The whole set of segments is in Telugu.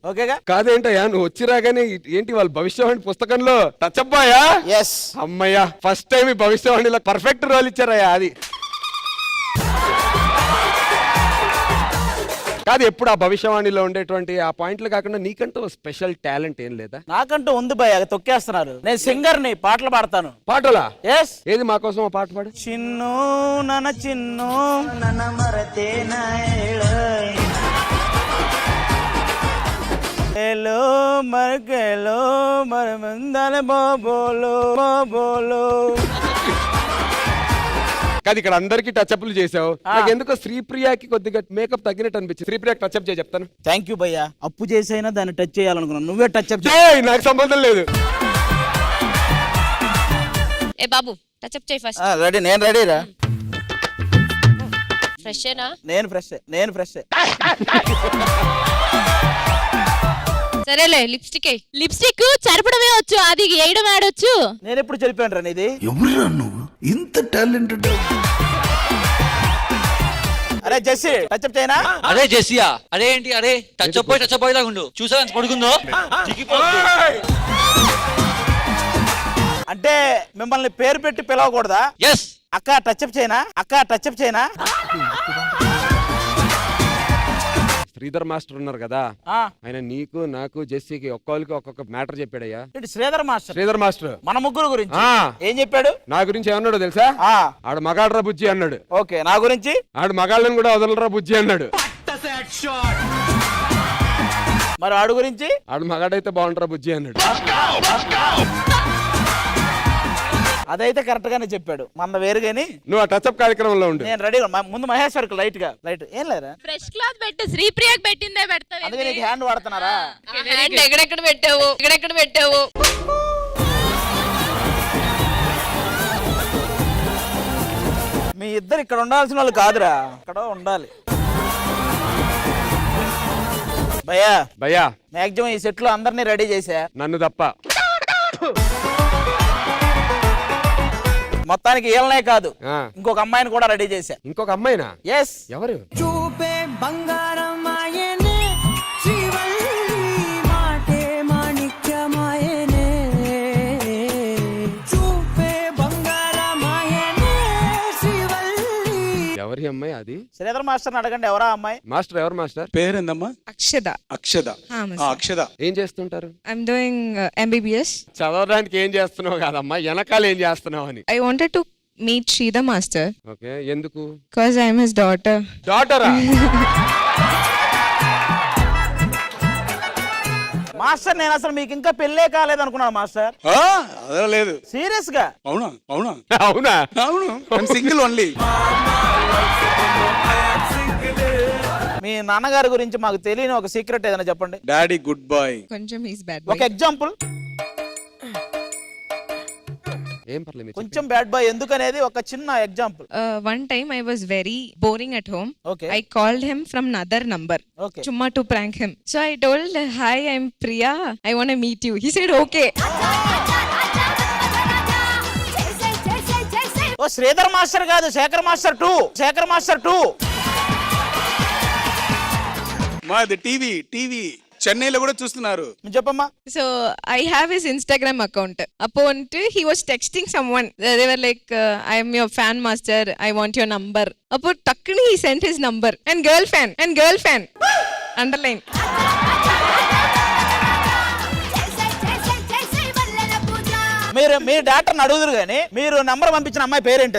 ఓకేగా? కాదేంటయ్యా నువ్వు వచ్చిరాగానే ఏంటి వాళ్ళ భవిష్యవాణి పుస్తకంలో టచ్ అబ్బాయా? ఎస్. అమ్మయ్యా ఫస్ట్ టైం ఈ భవిష్యవాణిలో పర్ఫెక్ట్ రోల్ ఇచ్చారయ్యా. అది కాదు, ఎప్పుడు ఆ భవిష్యవాణిలో ఉండేటువంటి ఆ పాయింట్లు కాకుండా నీకంటూ స్పెషల్ టాలెంట్ ఏం లేదా? నాకంటూ ఉంది భయ, తొక్కేస్తున్నారు. నేను సింగర్ ని, పాటలు పాడతాను. పాటలా? ఎస్. ఏది మా కోసం ఆ పాట పాడు. చిన్ను నన్న చిన్ను నన్న మరతే హలో మరకెలో మరి ముందల బోబోలో బోబోలో. కాదు, ఇక్కడ అందరికి టచ్అప్లు చేసావు, నాకు ఎందుకో శ్రీప్రియకి కొద్దిగా మేకప్ తగ్గినట్టు అనిపించింది. శ్రీప్రియకి టచ్అప్ చేయి చెప్తాను. థ్యాంక్ యూ భయ్యా. అప్పు చేసైనా దాన్ని టచ్ చేయాలనుకున్నాను, నువ్వే టచ్అప్ చేయి, నాకు సంబంధం లేదు. ఏ బాబు టచ్అప్ చేయి ఫస్ట్. రెడీ, నేను రెడీ రా. ఫ్రెషేనా? నేను ఫ్రెష్. సరేలే, లిప్స్టిక్ చెరపడమే వచ్చు, అది వేయడం ఆడొచ్చు. నేను ఎప్పుడు చెరిపాను రా నీది? ఎవరురా నువ్వు ఇంత టాలెంటెడ్? అరే జెస్సీ టచ్అప్ చేయనా? అరే జెస్సియా, అరే ఏంటి, అరే టచ్అప్ లాగా ఉండు. చూసా ఎంత పడుకుందో. అంటే మిమ్మల్ని పేరు పెట్టి పిలవకూడదా? ఎస్. అక్క టచ్అప్ చేయనా? శ్రీధర్ మాస్టర్ ఉన్నారు కదా, ఆయన నీకు నాకు జెస్సీకి ఒక్కొక్కరికి ఒక్కొక్క మ్యాటర్ చెప్పాడయ్యా. శ్రీధర్ మాస్టర్ మన ముగ్గురు గురించి ఏం చెప్పాడు? నా గురించి ఏమన్నాడు తెలుసా? ఆడు మగాడ్రా బుజ్జి అన్నాడు. ఓకే, నా గురించి ఆడు మగాళ్ళని కూడా వదలరా బుజ్జి అన్నాడు. మరి ఆడు గురించి? ఆడు మగాడైతే బాగుంటారా బుజ్జి అన్నాడు. అదైతే కరెక్ట్ గానే చెప్పాడు. మన వేరుగాని నువ్వు ఆ టచ్అప్ కార్యక్రమంలో ఉండు. నేను రెడీ. ముందు మహేశ్వరికి లైట్ ఏం లేదా? ఫ్రెష్ క్లాత్ పెట్టు, శ్రీప్రియకి పెట్టిందే పెడతావు. అందుకే నీకు హ్యాండ్ వాడుతున్నారా? హ్యాండ్ ఎక్కడెక్కడ పెట్టావు? మీ ఇద్దరు ఇక్కడ ఉండాల్సిన వాళ్ళు కాదురా, ఇక్కడ ఉండాలి. భయ్యా మాక్సిమం ఈ సెట్ లో అందరినీ రెడీ చేసా, నన్ను తప్ప. మొత్తానికి వీళ్ళనే కాదు ఇంకొక అమ్మాయిని కూడా రెడీ చేశా. ఇంకొక అమ్మాయినా? ఎస్. ఎవరు? చూపే బంగారం మాయనే, శ్రీవల్లి మాటే మాణిక్యమాయనే. చూపే బంగారం మాయనే, శ్రీవల్లి. ఎవరి అమ్మాయి అది? శ్రీధర్ మాస్టర్ అడగండి, ఎవరా అమ్మాయి? మాస్టర్ ఎవరు మాస్టర్? పేరేందమ్మా? అక్షద. ఏం చేస్తుంటారు? I'm doing MBBS. చదవడానికి ఏం చేస్తున్నావు కాదమ్మా, వెనకాల ఏం చేస్తున్నావు అని. I wanted to meet Sridhar master. Okay, ఎందుకు? Because I'm his daughter. డాటరా? మాస్టర్ నేను అసలు మీకు ఇంకా పెళ్ళే కాలేదు అనుకున్నాను మాస్టర్. అదే లేదు. సీరియస్ గా? అవునా? Single only. మీ నాన్నగారి గురించి మాకు తెలియని ఒక సీక్రెట్ ఏదైనా చెప్పండి. Daddy good boy. కొంచెం he's bad ఒక boy. ఎగ్జాంపుల్. ఏం పర్లేదు, కొంచెం బ్యాడ్ బాయ్ ఎందుకనేది ఒక చిన్న example. One time I was very boring at home. Okay. I called him from another number. Okay. Chumma to prank him. So I told, hi, I'm Priya. I want to meet you. He said, okay. ఓ శ్రీధర్ మాస్టర్ కాదు, శేఖర్ మాస్టర్ 2. మాది టీవీ చెన్నైలో కూడా చూస్తున్నారు. చెప్పమ్మా. So I have his Instagram account. Upon he was texting someone. They were like, I am your fan master. I want your number. Upon takkini he sent his number and girl fan. Underline. మీరు మీ డాక్టర్ని అడుగుదురు కానీ మీరు నంబర్ పంపించిన అమ్మాయి పేరేంటి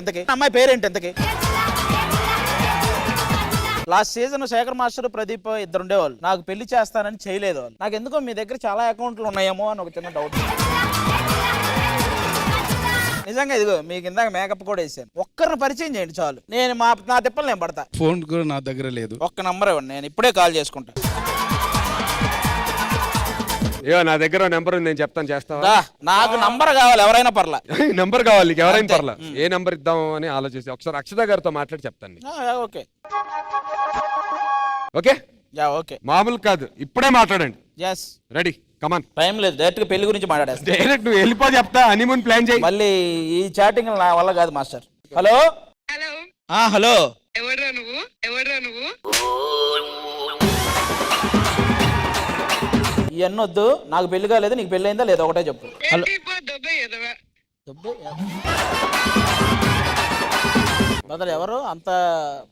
ఎంతకి? Last season Shekhar master Pradeep ఇద్దరు ఉండేవాళ్ళు. నాకు పెళ్లి చేస్తానని చేయలేదు వాళ్ళు. నాకు ఎందుకో మీ దగ్గర చాలా అకౌంట్లు ఉన్నాయేమో అని ఒక చిన్న డౌట్. నిజంగా ఇదిగో మీకు ఇందాక మేకప్ కూడా వేసాను. ఒక్కరిని పరిచయం చేయండి చాలు, నేను నా తిప్పలు నేను పడతా. ఫోన్ కూడా నా దగ్గర లేదు. ఒక్క నంబర్ ఇవ్వండి, నేను ఇప్పుడే కాల్ చేసుకుంటా. నా దగ్గర నెంబర్ ఉంది, నేను చెప్తాను, చేస్తావా? నాకు నంబర్ కావాలి, ఎవరైనా పర్లా. నంబర్ కావాలి, ఎవరైనా పర్లా. ఏ నంబర్ ఇద్దాం అని ఆలోచిస్తే ఒకసారి అక్షత గారితో మాట్లాడి చెప్తాను. ఓకే ఓకే ఓకే, మామూలు కాదు, ఇప్పుడే మాట్లాడండి. ఎస్ రెడీ, కమాన్. టైం లేదు, డైరెక్ట్ గా పెళ్లి గురించి మాట్లాడేస్తా. డైరెక్ట్ నువ్వు వెళ్ళిపో, చెప్తా, హనీమూన్ ప్లాన్ చేయి. మళ్ళీ ఈ చాటింగ్ నా వల్ల కాదు మాస్టర్. హలో హలో, ఎవడ్రా నువ్వు ఇవన్నీ వద్దు, నాకు పెళ్లి కాలేదు, నీకు పెళ్లి అయిందా లేదా ఒకటే చెప్పు. హలో బ్రదర్, ఎవరు అంత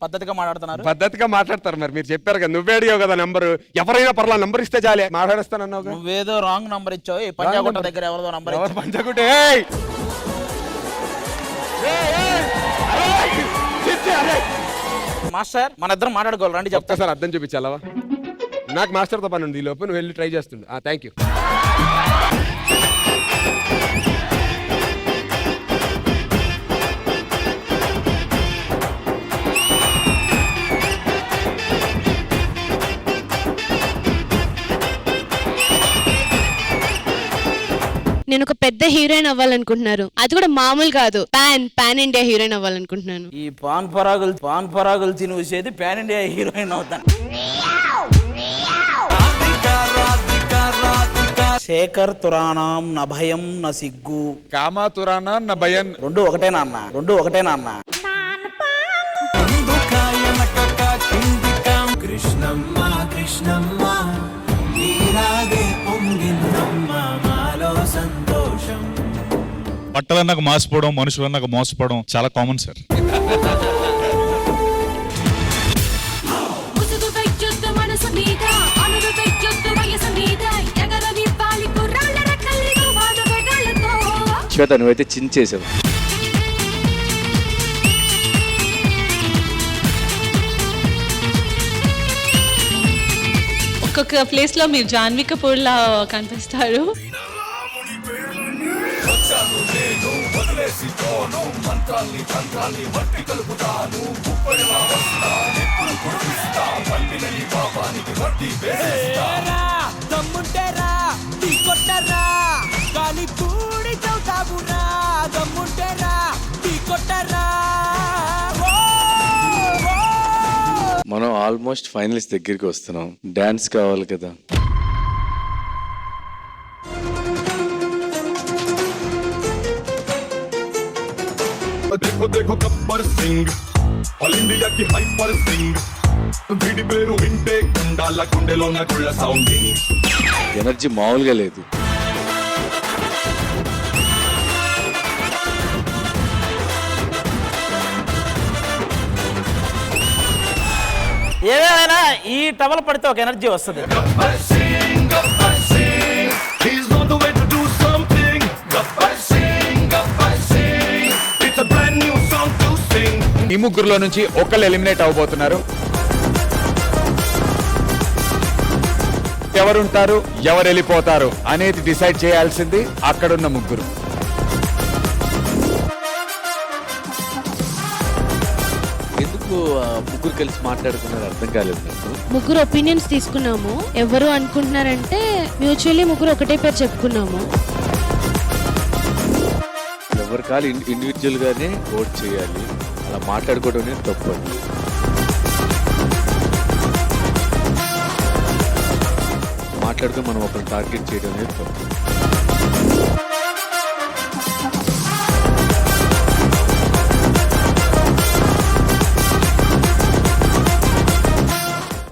పద్ధతిగా మాట్లాడుతున్నారు? పద్ధతిగా మాట్లాడతారు మరి, మీరు చెప్పారు కదా, నువ్వే అడిగావు కదా నంబరు. ఎవరైనా పర్లా నంబర్ ఇస్తే చాలే మాట్లాడేస్తానన్నావు. నువ్వేదో రాంగ్ నంబర్ ఇచ్చావు. ఈ పంజాగుట్ట దగ్గర ఎవరిదో నంబర్ ఇచ్చావు. పంచగుట్టే మాస్టర్, మన ఇద్దరం మాట్లాడుకోవాలి, రండి చెప్తా. సార్ అర్థం చూపించాలవా? నాకు మాస్టర్తో పని ఉంది, ఈ లోపు నువ్వు వెళ్ళి ట్రై చేస్తుండు. Thank you. నేను ఒక పెద్ద హీరోయిన్ అవ్వాలనుకుంటున్నారు, అది కూడా మామూలు కాదు, పాన్ ఇండియా హీరోయిన్ అవ్వాలనుకుంటున్నాను. ఈ పాన్ పరాగులు తిని వచ్చేది పాన్ ఇండియా హీరోయిన్ అవుతాను. శేఖర్ తురాణం న భయం న సిగ్గు, కామా తురానా నా భయన్. రెండు ఒకటేనా అన్న? కృష్ణమ్మ కృష్ణమ్మ నీరాగే పొంగిందమ్మ మాలో సంతోషం. బట్టలన్నాక మాసిపోవడం, మనుషులన్నాక మోసపోవడం చాలా కామన్ సార్. శ్వేత, నువ్వైతే చించేసావు. ఒక్కొక్క ప్లేస్ లో మీరు జాన్వీ కపూర్ లా కనిపిస్తారు. దమ్ముంటేరా నీ కొట్టరా గాలి పూడి చౌతాబురా, దమ్ముంటేరా నీ కొట్టరా. మనం ఆల్మోస్ట్ ఫైనలిస్ట్ దగ్గరికి వస్తున్నాం. డాన్స్ కావాలి కదా. देखो देखो गब्बर सिंह ऑल इंडिया की हाइपर सिंह వీడి పేరు వింటే గుండాల గుండెలో నా గుళ్ళ సౌండింగ్. ఎనర్జీ మామూలుగా లేదు. ఏదేమైనా ఈ టవల్ పడితే ఒక ఎనర్జీ వస్తుంది. ఈ ముగ్గురులో నుంచి ఒకళ్ళు ఎలిమినేట్ అవబోతున్నారు. ఎవరుంటారు, ఎవరు వెళ్ళిపోతారు అనేది డిసైడ్ చేయాల్సింది అక్కడున్న ముగ్గురు. ఎందుకు ముగ్గురు కలిసి మాట్లాడుకున్నారు అర్థం కాలేదు నాకు. ముగ్గురు ఒపీనియన్స్ తీసుకున్నాము. ఎవరు అనుకుంటున్నారంటే మ్యూచువల్లీ ముగ్గురు ఒకటే పేరు చెప్పుకున్నాము. ఎవరి కాలు ఇండివిజువల్ గానే ఓట్ చేయాలి, అలా మాట్లాడుకోవడం అనేది తప్పు. మాట్లాడుతూ మనం ఒకరిని టార్గెట్ చేయడం అనేది తప్పు.